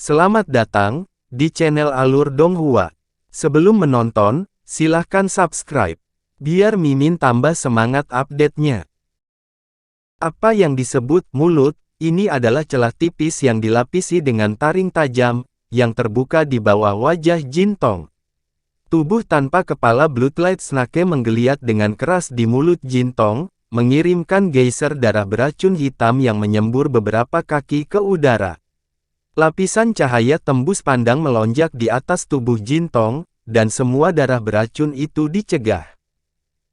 Selamat datang di channel Alur Donghua. Sebelum menonton, silahkan subscribe, biar Mimin tambah semangat update-nya. Apa yang disebut mulut, ini adalah celah tipis yang dilapisi dengan taring tajam, yang terbuka di bawah wajah Jintong. Tubuh tanpa kepala Bloodlight Snake menggeliat dengan keras di mulut Jintong, mengirimkan geyser darah beracun hitam yang menyembur beberapa kaki ke udara. Lapisan cahaya tembus pandang melonjak di atas tubuh Jintong, dan semua darah beracun itu dicegah.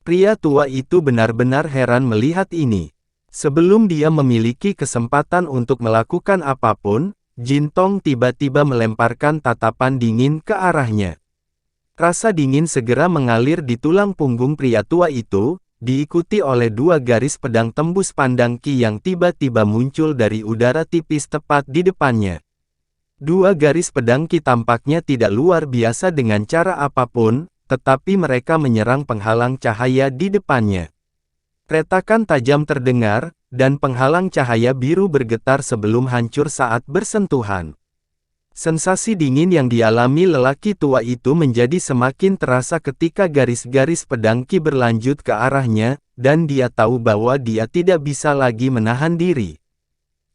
Pria tua itu benar-benar heran melihat ini. Sebelum dia memiliki kesempatan untuk melakukan apapun, Jintong tiba-tiba melemparkan tatapan dingin ke arahnya. Rasa dingin segera mengalir di tulang punggung pria tua itu, diikuti oleh dua garis pedang tembus pandang Ki yang tiba-tiba muncul dari udara tipis tepat di depannya. Dua garis pedang Ki tampaknya tidak luar biasa dengan cara apapun, tetapi mereka menyerang penghalang cahaya di depannya. Retakan tajam terdengar, dan penghalang cahaya biru bergetar sebelum hancur saat bersentuhan. Sensasi dingin yang dialami lelaki tua itu menjadi semakin terasa ketika garis-garis pedang Ki berlanjut ke arahnya, dan dia tahu bahwa dia tidak bisa lagi menahan diri.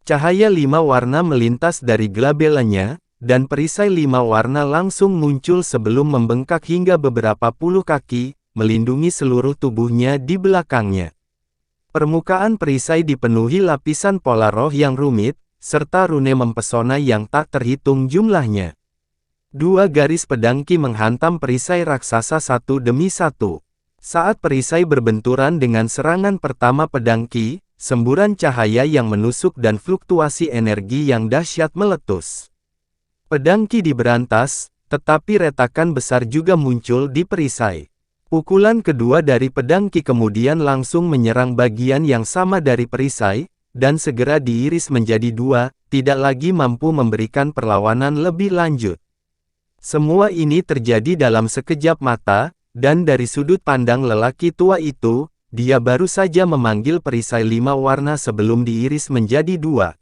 Cahaya 5 warna melintas dari glabelanya, dan perisai 5 warna langsung muncul sebelum membengkak hingga beberapa puluh kaki, melindungi seluruh tubuhnya di belakangnya. Permukaan perisai dipenuhi lapisan pola roh yang rumit, serta rune mempesona yang tak terhitung jumlahnya. Dua garis pedang Ki menghantam perisai raksasa satu demi satu. Saat perisai berbenturan dengan serangan pertama pedang Ki, semburan cahaya yang menusuk dan fluktuasi energi yang dahsyat meletus. Pedang Ki diberantas, tetapi retakan besar juga muncul di perisai. Pukulan kedua dari pedang Ki kemudian langsung menyerang bagian yang sama dari perisai, dan segera diiris menjadi dua, tidak lagi mampu memberikan perlawanan lebih lanjut. Semua ini terjadi dalam sekejap mata, dan dari sudut pandang lelaki tua itu, dia baru saja memanggil perisai 5 warna sebelum diiris menjadi dua.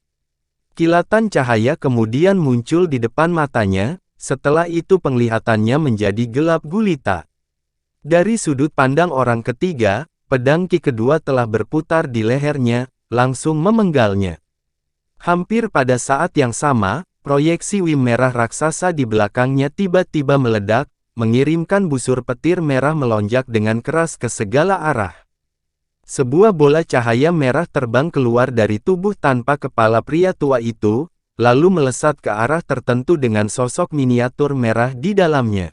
Kilatan cahaya kemudian muncul di depan matanya, setelah itu penglihatannya menjadi gelap gulita. Dari sudut pandang orang ketiga, pedang Ki kedua telah berputar di lehernya, langsung memenggalnya. Hampir pada saat yang sama, proyeksi Wim merah raksasa di belakangnya tiba-tiba meledak, mengirimkan busur petir merah melonjak dengan keras ke segala arah. Sebuah bola cahaya merah terbang keluar dari tubuh tanpa kepala pria tua itu, lalu melesat ke arah tertentu dengan sosok miniatur merah di dalamnya.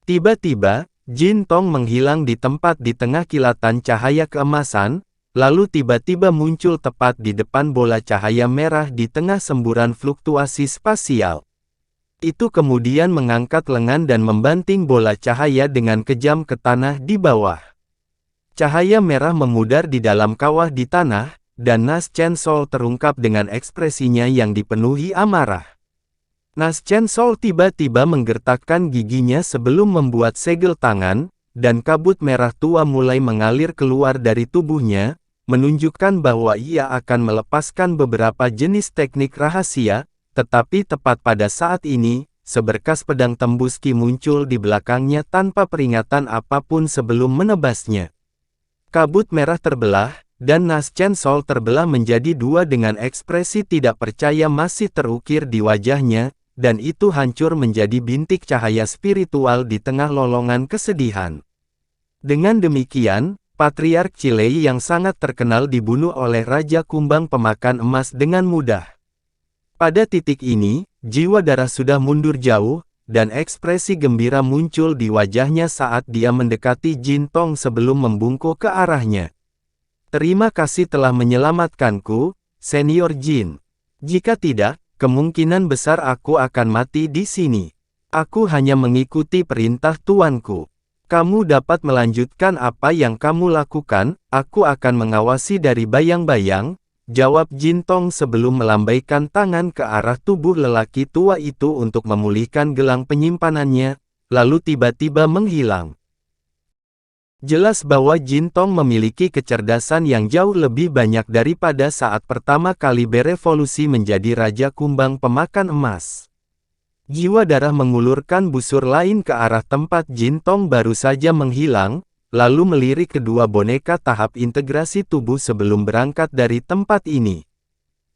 Tiba-tiba, Jintong menghilang di tempat di tengah kilatan cahaya keemasan, lalu tiba-tiba muncul tepat di depan bola cahaya merah di tengah semburan fluktuasi spasial. Itu kemudian mengangkat lengan dan membanting bola cahaya dengan kejam ke tanah di bawah. Cahaya merah memudar di dalam kawah di tanah, dan Nas Chen Sol terungkap dengan ekspresinya yang dipenuhi amarah. Nas Chen Sol tiba-tiba menggertakkan giginya sebelum membuat segel tangan, dan kabut merah tua mulai mengalir keluar dari tubuhnya, menunjukkan bahwa ia akan melepaskan beberapa jenis teknik rahasia, tetapi tepat pada saat ini, seberkas pedang tembus Ki muncul di belakangnya tanpa peringatan apapun sebelum menebasnya. Kabut merah terbelah, dan Nas Chen Sol terbelah menjadi dua dengan ekspresi tidak percaya masih terukir di wajahnya, dan itu hancur menjadi bintik cahaya spiritual di tengah lolongan kesedihan. Dengan demikian, Patriark Cilei yang sangat terkenal dibunuh oleh Raja Kumbang Pemakan Emas dengan mudah. Pada titik ini, jiwa darah sudah mundur jauh, dan ekspresi gembira muncul di wajahnya saat dia mendekati Jintong sebelum membungkuk ke arahnya. Terima kasih telah menyelamatkanku, Senior Jin. Jika tidak, kemungkinan besar aku akan mati di sini. Aku hanya mengikuti perintah tuanku. Kamu dapat melanjutkan apa yang kamu lakukan, aku akan mengawasi dari bayang-bayang, jawab Jintong sebelum melambaikan tangan ke arah tubuh lelaki tua itu untuk memulihkan gelang penyimpanannya, lalu tiba-tiba menghilang. Jelas bahwa Jintong memiliki kecerdasan yang jauh lebih banyak daripada saat pertama kali berevolusi menjadi Raja Kumbang Pemakan Emas. Jiwa darah mengulurkan busur lain ke arah tempat Jin Tong baru saja menghilang, lalu melirik kedua boneka tahap integrasi tubuh sebelum berangkat dari tempat ini.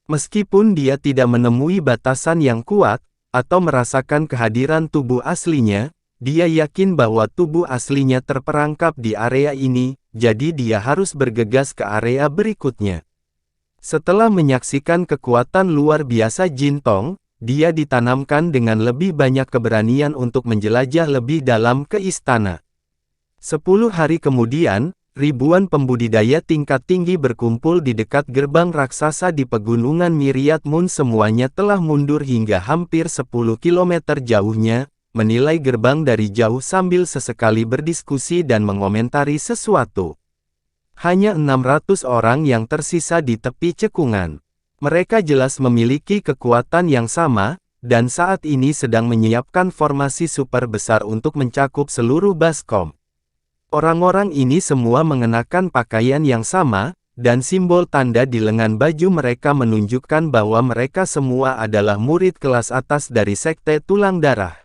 Meskipun dia tidak menemui batasan yang kuat, atau merasakan kehadiran tubuh aslinya, dia yakin bahwa tubuh aslinya terperangkap di area ini, jadi dia harus bergegas ke area berikutnya. Setelah menyaksikan kekuatan luar biasa Jin Tong, dia ditanamkan dengan lebih banyak keberanian untuk menjelajah lebih dalam ke istana. 10 hari kemudian, ribuan pembudidaya tingkat tinggi berkumpul di dekat gerbang raksasa di pegunungan Myriad Moon. Semuanya telah mundur hingga hampir 10 km jauhnya, menilai gerbang dari jauh sambil sesekali berdiskusi dan mengomentari sesuatu. Hanya 600 orang yang tersisa di tepi cekungan. Mereka jelas memiliki kekuatan yang sama, dan saat ini sedang menyiapkan formasi super besar untuk mencakup seluruh Baskom. Orang-orang ini semua mengenakan pakaian yang sama, dan simbol tanda di lengan baju mereka menunjukkan bahwa mereka semua adalah murid kelas atas dari Sekte Tulang Darah.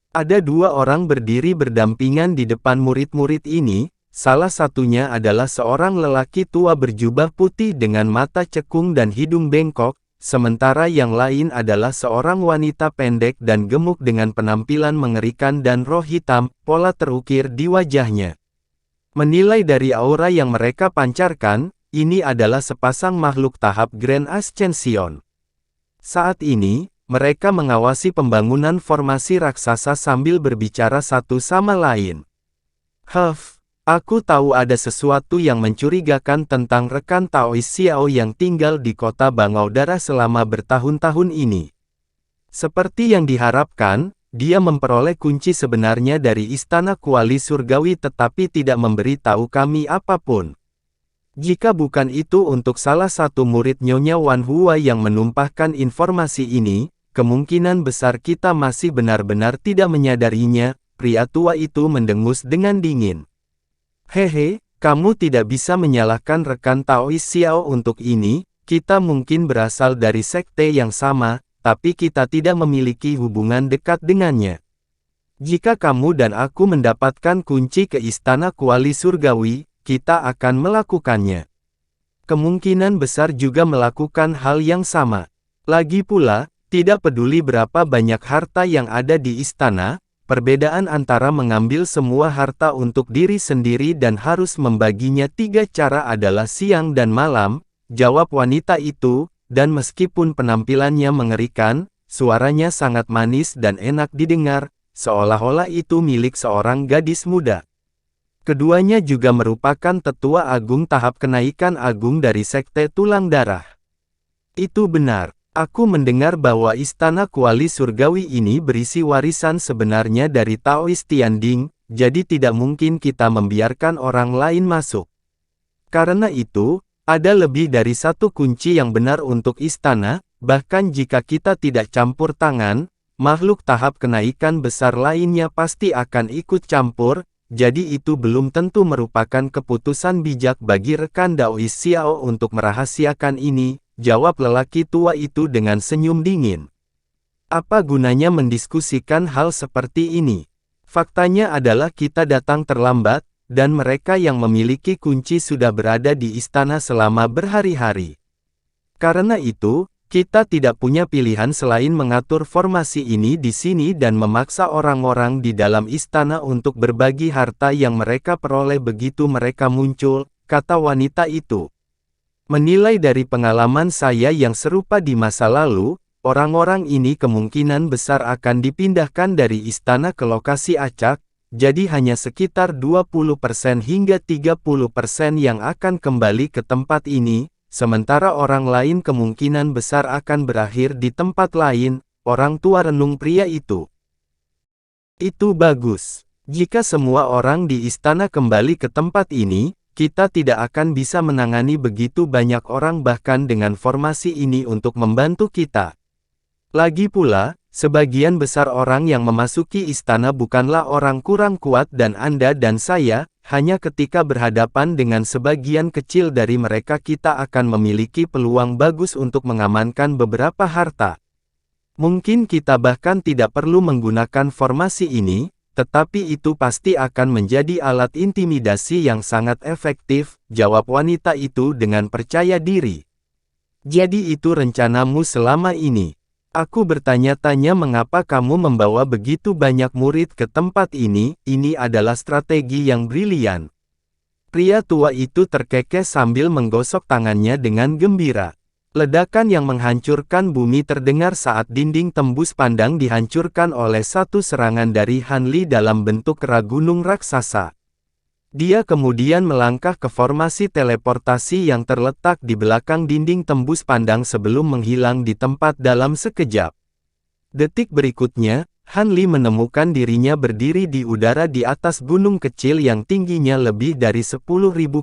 Ada 2 orang berdiri berdampingan di depan murid-murid ini. Salah satunya adalah seorang lelaki tua berjubah putih dengan mata cekung dan hidung bengkok, sementara yang lain adalah seorang wanita pendek dan gemuk dengan penampilan mengerikan dan roh hitam, pola terukir di wajahnya. Menilai dari aura yang mereka pancarkan, ini adalah sepasang makhluk tahap Grand Ascension. Saat ini, mereka mengawasi pembangunan formasi raksasa sambil berbicara satu sama lain. Aku tahu ada sesuatu yang mencurigakan tentang rekan Taois Xiao yang tinggal di kota Bangau Darah selama bertahun-tahun ini. Seperti yang diharapkan, dia memperoleh kunci sebenarnya dari Istana Kuali Surgawi tetapi tidak memberi tahu kami apapun. Jika bukan itu untuk salah satu murid Nyonya Wan Hua yang menumpahkan informasi ini, kemungkinan besar kita masih benar-benar tidak menyadarinya. Pria tua itu mendengus dengan dingin. Hehe, kamu tidak bisa menyalahkan rekan Taois Xiao untuk ini, kita mungkin berasal dari sekte yang sama, tapi kita tidak memiliki hubungan dekat dengannya. Jika kamu dan aku mendapatkan kunci ke Istana Kuali Surgawi, kita akan melakukannya. Kemungkinan besar juga melakukan hal yang sama. Lagi pula, tidak peduli berapa banyak harta yang ada di istana, perbedaan antara mengambil semua harta untuk diri sendiri dan harus membaginya 3 cara adalah siang dan malam, jawab wanita itu, dan meskipun penampilannya mengerikan, suaranya sangat manis dan enak didengar, seolah-olah itu milik seorang gadis muda. Keduanya juga merupakan tetua agung tahap kenaikan agung dari Sekte Tulang Darah. Itu benar. Aku mendengar bahwa Istana Kuali Surgawi ini berisi warisan sebenarnya dari Taois Tianding, jadi tidak mungkin kita membiarkan orang lain masuk. Karena itu, ada lebih dari satu kunci yang benar untuk istana, bahkan jika kita tidak campur tangan, makhluk tahap kenaikan besar lainnya pasti akan ikut campur, jadi itu belum tentu merupakan keputusan bijak bagi rekan Daois Xiao untuk merahasiakan ini. Jawab lelaki tua itu dengan senyum dingin. Apa gunanya mendiskusikan hal seperti ini? Faktanya adalah kita datang terlambat, dan mereka yang memiliki kunci sudah berada di istana selama berhari-hari. Karena itu, kita tidak punya pilihan selain mengatur formasi ini di sini dan memaksa orang-orang di dalam istana untuk berbagi harta yang mereka peroleh begitu mereka muncul, kata wanita itu. Menilai dari pengalaman saya yang serupa di masa lalu, orang-orang ini kemungkinan besar akan dipindahkan dari istana ke lokasi acak, jadi hanya sekitar 20% hingga 30% yang akan kembali ke tempat ini, sementara orang lain kemungkinan besar akan berakhir di tempat lain, orang tua renung pria itu. Itu bagus. Jika semua orang di istana kembali ke tempat ini, kita tidak akan bisa menangani begitu banyak orang bahkan dengan formasi ini untuk membantu kita. Lagi pula, sebagian besar orang yang memasuki istana bukanlah orang kurang kuat dan Anda dan saya, hanya ketika berhadapan dengan sebagian kecil dari mereka kita akan memiliki peluang bagus untuk mengamankan beberapa harta. Mungkin kita bahkan tidak perlu menggunakan formasi ini, tetapi itu pasti akan menjadi alat intimidasi yang sangat efektif, jawab wanita itu dengan percaya diri. Jadi itu rencanamu selama ini. Aku bertanya-tanya mengapa kamu membawa begitu banyak murid ke tempat ini adalah strategi yang brilian. Pria tua itu terkekeh sambil menggosok tangannya dengan gembira. Ledakan yang menghancurkan bumi terdengar saat dinding tembus pandang dihancurkan oleh satu serangan dari Han Li dalam bentuk kera gunung raksasa. Dia kemudian melangkah ke formasi teleportasi yang terletak di belakang dinding tembus pandang sebelum menghilang di tempat dalam sekejap. Detik berikutnya, Han Li menemukan dirinya berdiri di udara di atas gunung kecil yang tingginya lebih dari 10.000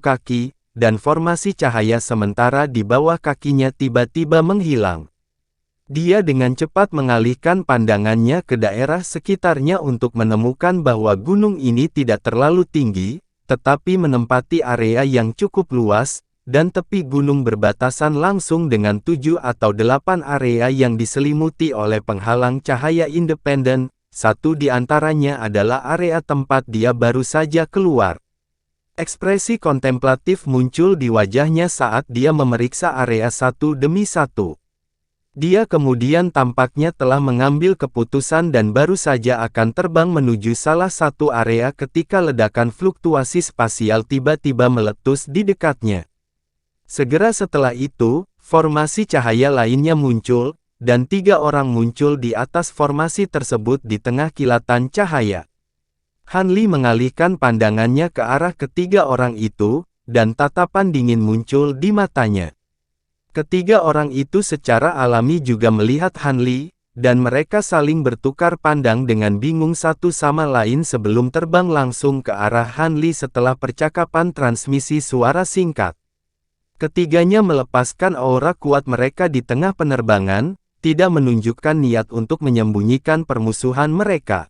kaki, dan formasi cahaya sementara di bawah kakinya tiba-tiba menghilang. Dia dengan cepat mengalihkan pandangannya ke daerah sekitarnya untuk menemukan bahwa gunung ini tidak terlalu tinggi, tetapi menempati area yang cukup luas, dan tepi gunung berbatasan langsung dengan 7 atau 8 area yang diselimuti oleh penghalang cahaya independen. Satu di antaranya adalah area tempat dia baru saja keluar. Ekspresi kontemplatif muncul di wajahnya saat dia memeriksa area satu demi satu. Dia kemudian tampaknya telah mengambil keputusan dan baru saja akan terbang menuju salah satu area ketika ledakan fluktuasi spasial tiba-tiba meletus di dekatnya. Segera setelah itu, formasi cahaya lainnya muncul, dan 3 orang muncul di atas formasi tersebut di tengah kilatan cahaya. Han Li mengalihkan pandangannya ke arah ketiga orang itu, dan tatapan dingin muncul di matanya. Ketiga orang itu secara alami juga melihat Han Li, dan mereka saling bertukar pandang dengan bingung satu sama lain sebelum terbang langsung ke arah Han Li setelah percakapan transmisi suara singkat. Ketiganya melepaskan aura kuat mereka di tengah penerbangan, tidak menunjukkan niat untuk menyembunyikan permusuhan mereka.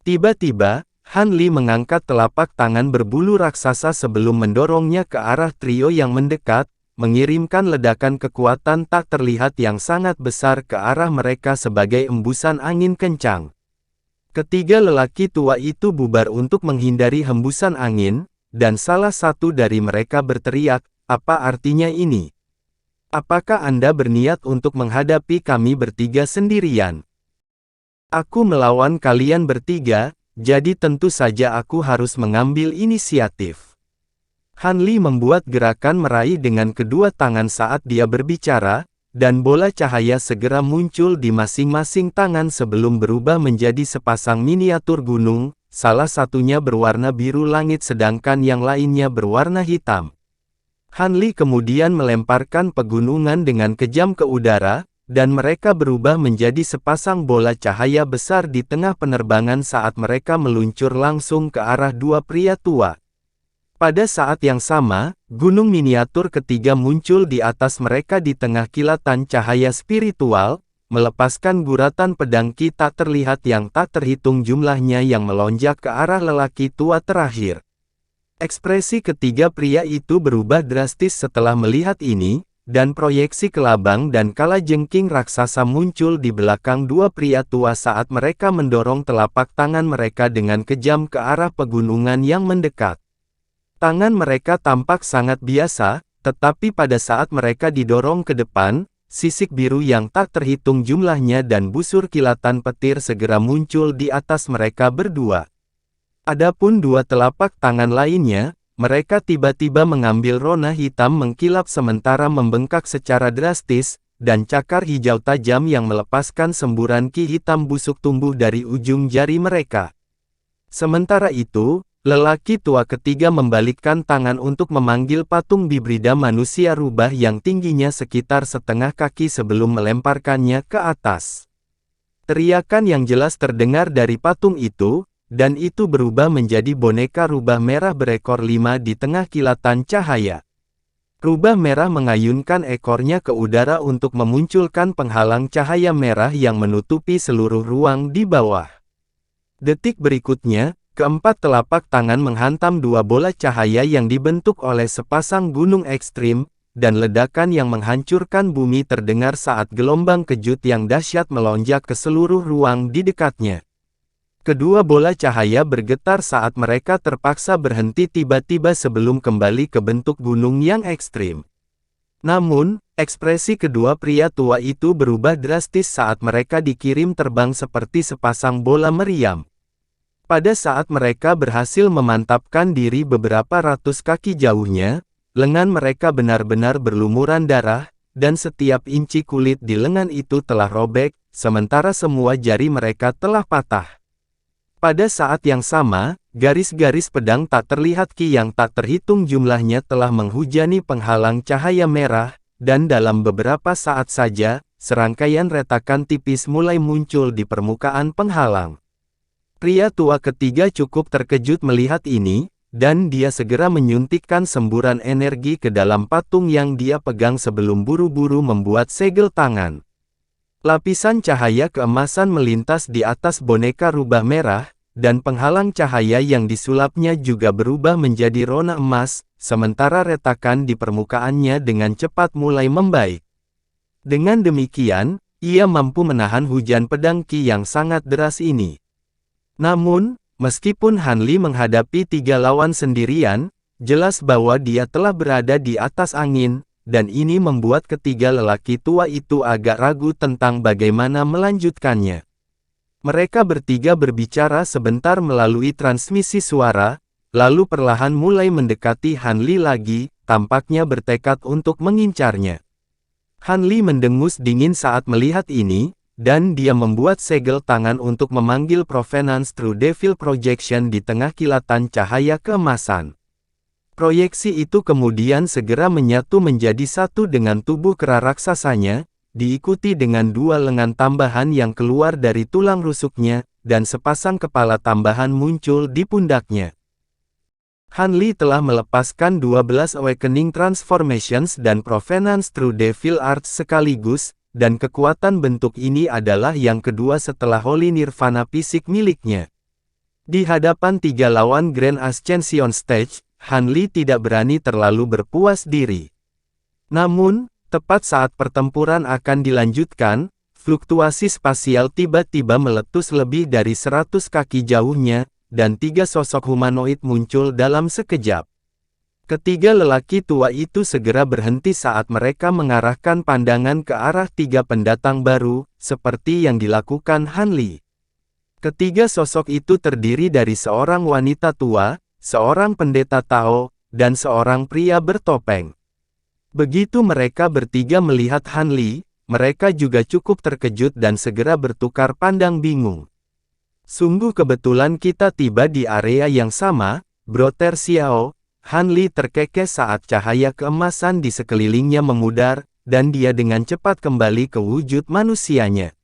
Tiba-tiba, Han Li mengangkat telapak tangan berbulu raksasa sebelum mendorongnya ke arah trio yang mendekat, mengirimkan ledakan kekuatan tak terlihat yang sangat besar ke arah mereka sebagai embusan angin kencang. Ketiga lelaki tua itu bubar untuk menghindari hembusan angin, dan salah satu dari mereka berteriak, "Apa artinya ini? Apakah Anda berniat untuk menghadapi kami bertiga sendirian? Aku melawan kalian bertiga, jadi tentu saja aku harus mengambil inisiatif." Han Li membuat gerakan meraih dengan kedua tangan saat dia berbicara, dan bola cahaya segera muncul di masing-masing tangan sebelum berubah menjadi sepasang miniatur gunung, salah satunya berwarna biru langit sedangkan yang lainnya berwarna hitam. Han Li kemudian melemparkan pegunungan dengan kejam ke udara, dan mereka berubah menjadi sepasang bola cahaya besar di tengah penerbangan saat mereka meluncur langsung ke arah dua pria tua. Pada saat yang sama, gunung miniatur ketiga muncul di atas mereka di tengah kilatan cahaya spiritual, melepaskan guratan pedang ki tak terlihat yang tak terhitung jumlahnya yang melonjak ke arah lelaki tua terakhir. Ekspresi ketiga pria itu berubah drastis setelah melihat ini, dan proyeksi kelabang dan kalajengking raksasa muncul di belakang dua pria tua saat mereka mendorong telapak tangan mereka dengan kejam ke arah pegunungan yang mendekat. Tangan mereka tampak sangat biasa, tetapi pada saat mereka didorong ke depan, sisik biru yang tak terhitung jumlahnya dan busur kilatan petir segera muncul di atas mereka berdua. Adapun dua telapak tangan lainnya, mereka tiba-tiba mengambil rona hitam mengkilap sementara membengkak secara drastis, dan cakar hijau tajam yang melepaskan semburan ki hitam busuk tumbuh dari ujung jari mereka. Sementara itu, lelaki tua ketiga membalikkan tangan untuk memanggil patung bibrida manusia rubah yang tingginya sekitar setengah kaki sebelum melemparkannya ke atas. Teriakan yang jelas terdengar dari patung itu, dan itu berubah menjadi boneka rubah merah berekor 5 di tengah kilatan cahaya. Rubah merah mengayunkan ekornya ke udara untuk memunculkan penghalang cahaya merah yang menutupi seluruh ruang di bawah. Detik berikutnya, keempat telapak tangan menghantam dua bola cahaya yang dibentuk oleh sepasang gunung ekstrim, dan ledakan yang menghancurkan bumi terdengar saat gelombang kejut yang dahsyat melonjak ke seluruh ruang di dekatnya. Kedua bola cahaya bergetar saat mereka terpaksa berhenti tiba-tiba sebelum kembali ke bentuk gunung yang ekstrim. Namun, ekspresi kedua pria tua itu berubah drastis saat mereka dikirim terbang seperti sepasang bola meriam. Pada saat mereka berhasil memantapkan diri beberapa ratus kaki jauhnya, lengan mereka benar-benar berlumuran darah, dan setiap inci kulit di lengan itu telah robek, sementara semua jari mereka telah patah. Pada saat yang sama, garis-garis pedang tak terlihat yang tak terhitung jumlahnya telah menghujani penghalang cahaya merah, dan dalam beberapa saat saja, serangkaian retakan tipis mulai muncul di permukaan penghalang. Pria tua ketiga cukup terkejut melihat ini, dan dia segera menyuntikkan semburan energi ke dalam patung yang dia pegang sebelum buru-buru membuat segel tangan. Lapisan cahaya keemasan melintas di atas boneka rubah merah, dan penghalang cahaya yang disulapnya juga berubah menjadi rona emas, sementara retakan di permukaannya dengan cepat mulai membaik. Dengan demikian, ia mampu menahan hujan pedang Qi yang sangat deras ini. Namun, meskipun Han Li menghadapi 3 lawan sendirian, jelas bahwa dia telah berada di atas angin, dan ini membuat ketiga lelaki tua itu agak ragu tentang bagaimana melanjutkannya. Mereka bertiga berbicara sebentar melalui transmisi suara, lalu perlahan mulai mendekati Han Li lagi, tampaknya bertekad untuk mengincarnya. Han Li mendengus dingin saat melihat ini, dan dia membuat segel tangan untuk memanggil Provenance True Devil Projection di tengah kilatan cahaya keemasan. Proyeksi itu kemudian segera menyatu menjadi satu dengan tubuh kera raksasanya, diikuti dengan 2 lengan tambahan yang keluar dari tulang rusuknya, dan sepasang kepala tambahan muncul di pundaknya. Han Li telah melepaskan 12 Awakening Transformations dan Provenance True Devil Arts sekaligus, dan kekuatan bentuk ini adalah yang kedua setelah Holy Nirvana fisik miliknya. Di hadapan 3 lawan Grand Ascension Stage, Han Li tidak berani terlalu berpuas diri. Namun, tepat saat pertempuran akan dilanjutkan, fluktuasi spasial tiba-tiba meletus lebih dari 100 kaki jauhnya, dan 3 sosok humanoid muncul dalam sekejap. Ketiga lelaki tua itu segera berhenti saat mereka mengarahkan pandangan ke arah 3 pendatang baru, seperti yang dilakukan Han Li. Ketiga sosok itu terdiri dari seorang wanita tua, seorang pendeta Tao, dan seorang pria bertopeng. Begitu mereka bertiga melihat Han Li, mereka juga cukup terkejut dan segera bertukar pandang bingung. Sungguh kebetulan kita tiba di area yang sama, Brother Xiao. Han Li terkekeh saat cahaya keemasan di sekelilingnya memudar, dan dia dengan cepat kembali ke wujud manusianya.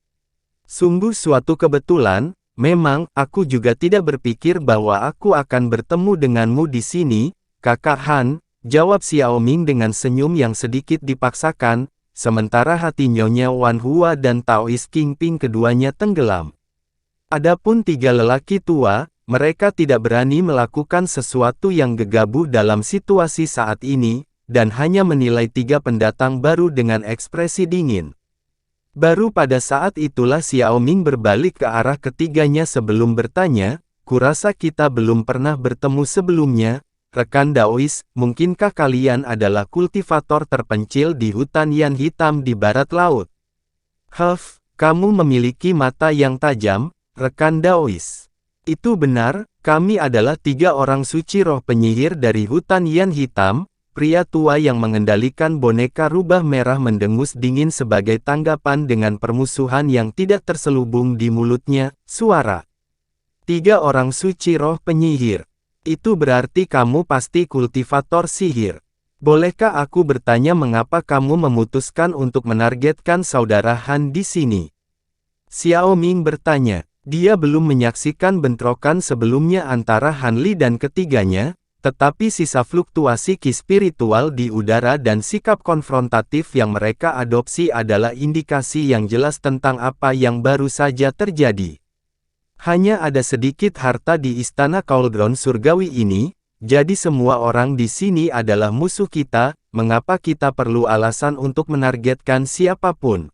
Sungguh suatu kebetulan. Memang, aku juga tidak berpikir bahwa aku akan bertemu denganmu di sini, Kakak Han, jawab Xiao Ming dengan senyum yang sedikit dipaksakan, sementara hati Nyonya Wan Hua dan Taoist Kingping keduanya tenggelam. Adapun 3 lelaki tua, mereka tidak berani melakukan sesuatu yang gegabah dalam situasi saat ini, dan hanya menilai 3 pendatang baru dengan ekspresi dingin. Baru pada saat itulah Xiao Ming berbalik ke arah ketiganya sebelum bertanya, kurasa kita belum pernah bertemu sebelumnya, rekan Daois, mungkinkah kalian adalah kultivator terpencil di hutan Yan Hitam di barat laut? Kamu memiliki mata yang tajam, rekan Daois. Itu benar, kami adalah 3 orang suci roh penyihir dari hutan Yan Hitam. Pria tua yang mengendalikan boneka rubah merah mendengus dingin sebagai tanggapan dengan permusuhan yang tidak terselubung di mulutnya, suara. 3 orang suci roh penyihir. Itu berarti kamu pasti kultivator sihir. Bolehkah aku bertanya mengapa kamu memutuskan untuk menargetkan saudara Han di sini? Xiao Ming bertanya. Dia belum menyaksikan bentrokan sebelumnya antara Han Li dan ketiganya, tetapi sisa fluktuasi ki spiritual di udara dan sikap konfrontatif yang mereka adopsi adalah indikasi yang jelas tentang apa yang baru saja terjadi. Hanya ada sedikit harta di istana Cauldron Surgawi ini, jadi semua orang di sini adalah musuh kita, mengapa kita perlu alasan untuk menargetkan siapapun?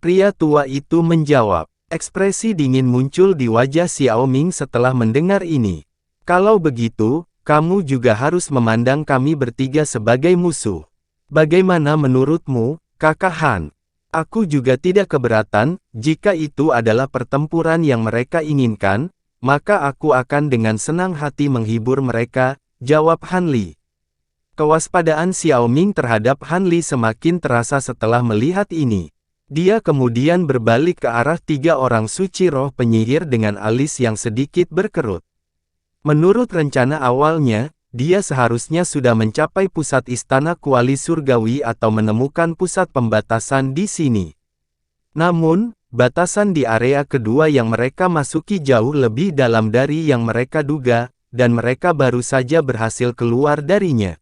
Pria tua itu menjawab. Ekspresi dingin muncul di wajah Xiao Ming setelah mendengar ini. Kalau begitu, kamu juga harus memandang kami bertiga sebagai musuh. Bagaimana menurutmu, Kakak Han? Aku juga tidak keberatan, jika itu adalah pertempuran yang mereka inginkan, maka aku akan dengan senang hati menghibur mereka, jawab Han Li. Kewaspadaan Xiao Ming terhadap Han Li semakin terasa setelah melihat ini. Dia kemudian berbalik ke arah 3 orang suci roh penyihir dengan alis yang sedikit berkerut. Menurut rencana awalnya, dia seharusnya sudah mencapai pusat istana kuali surgawi atau menemukan pusat pembatasan di sini. Namun, batasan di area kedua yang mereka masuki jauh lebih dalam dari yang mereka duga, dan mereka baru saja berhasil keluar darinya.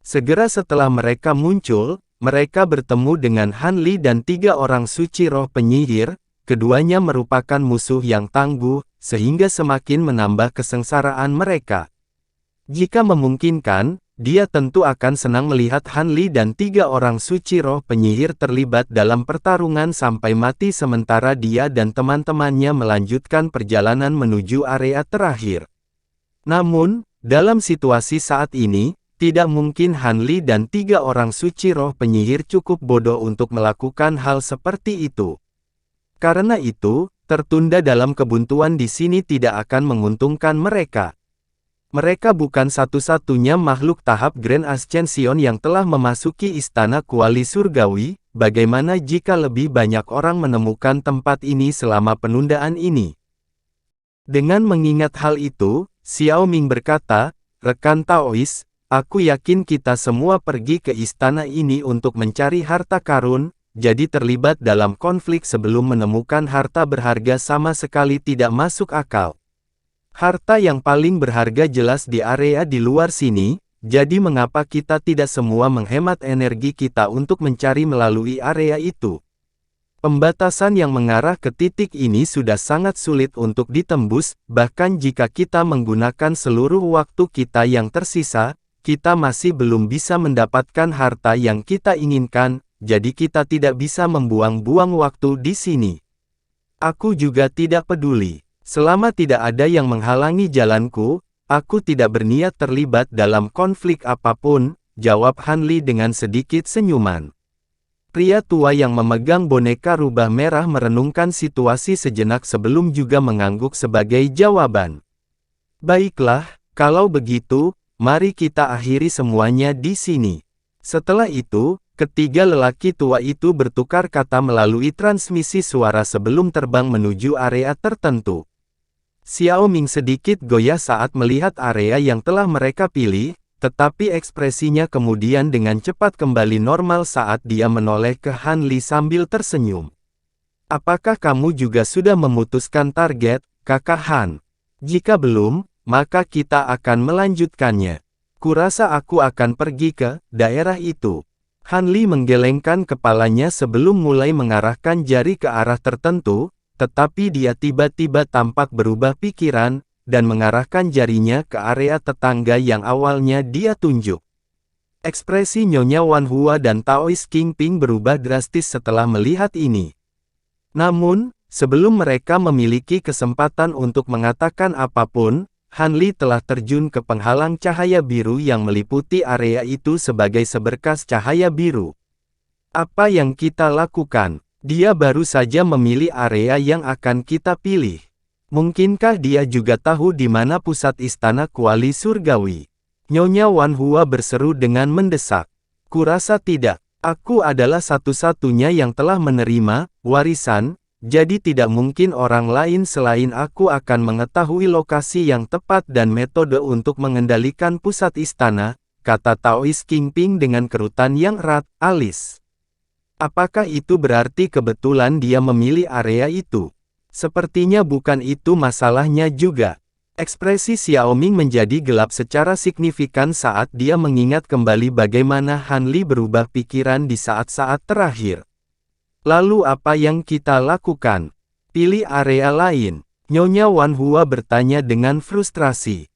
Segera setelah mereka muncul, mereka bertemu dengan Han Li dan 3 orang suci roh penyihir, keduanya merupakan musuh yang tangguh, sehingga semakin menambah kesengsaraan mereka. Jika memungkinkan, dia tentu akan senang melihat Han Li dan 3 orang suci roh penyihir terlibat dalam pertarungan sampai mati sementara dia dan teman-temannya melanjutkan perjalanan menuju area terakhir. Namun, dalam situasi saat ini, tidak mungkin Han Li dan 3 orang suci roh penyihir cukup bodoh untuk melakukan hal seperti itu. Karena itu, tertunda dalam kebuntuan di sini tidak akan menguntungkan mereka. Mereka bukan satu-satunya makhluk tahap Grand Ascension yang telah memasuki istana kuali surgawi, bagaimana jika lebih banyak orang menemukan tempat ini selama penundaan ini? Dengan mengingat hal itu, Xiao Ming berkata, "Rekan Taois, aku yakin kita semua pergi ke istana ini untuk mencari harta karun, jadi terlibat dalam konflik sebelum menemukan harta berharga sama sekali tidak masuk akal. Harta yang paling berharga jelas di area di luar sini, jadi mengapa kita tidak semua menghemat energi kita untuk mencari melalui area itu? Pembatasan yang mengarah ke titik ini sudah sangat sulit untuk ditembus, bahkan jika kita menggunakan seluruh waktu kita yang tersisa, kita masih belum bisa mendapatkan harta yang kita inginkan, jadi kita tidak bisa membuang-buang waktu di sini. Aku juga tidak peduli. Selama tidak ada yang menghalangi jalanku, aku tidak berniat terlibat dalam konflik apapun, jawab Han Li dengan sedikit senyuman. Pria tua yang memegang boneka rubah merah merenungkan situasi sejenak sebelum juga mengangguk sebagai jawaban. Baiklah, kalau begitu, mari kita akhiri semuanya di sini. Setelah itu, ketiga lelaki tua itu bertukar kata melalui transmisi suara sebelum terbang menuju area tertentu. Xiao Ming sedikit goyah saat melihat area yang telah mereka pilih, tetapi ekspresinya kemudian dengan cepat kembali normal saat dia menoleh ke Han Li sambil tersenyum. Apakah kamu juga sudah memutuskan target, Kakak Han? Jika belum, maka kita akan melanjutkannya. Kurasa aku akan pergi ke daerah itu. Han Li menggelengkan kepalanya sebelum mulai mengarahkan jari ke arah tertentu, tetapi dia tiba-tiba tampak berubah pikiran, dan mengarahkan jarinya ke area tetangga yang awalnya dia tunjuk. Ekspresi Nyonya Wan Hua dan Taois King Ping berubah drastis setelah melihat ini. Namun, sebelum mereka memiliki kesempatan untuk mengatakan apapun, Han Li telah terjun ke penghalang cahaya biru yang meliputi area itu sebagai seberkas cahaya biru. Apa yang kita lakukan? Dia baru saja memilih area yang akan kita pilih. Mungkinkah dia juga tahu di mana pusat istana kuali surgawi? Nyonya Wan Hua berseru dengan mendesak. Kurasa tidak. Aku adalah satu-satunya yang telah menerima warisan, jadi tidak mungkin orang lain selain aku akan mengetahui lokasi yang tepat dan metode untuk mengendalikan pusat istana, kata Taois King Ping dengan kerutan yang erat, alis. Apakah itu berarti kebetulan dia memilih area itu? Sepertinya bukan itu masalahnya juga. Ekspresi Xiao Ming menjadi gelap secara signifikan saat dia mengingat kembali bagaimana Han Li berubah pikiran di saat-saat terakhir. Lalu apa yang kita lakukan? Pilih area lain. Nyonya Wan Hua bertanya dengan frustrasi.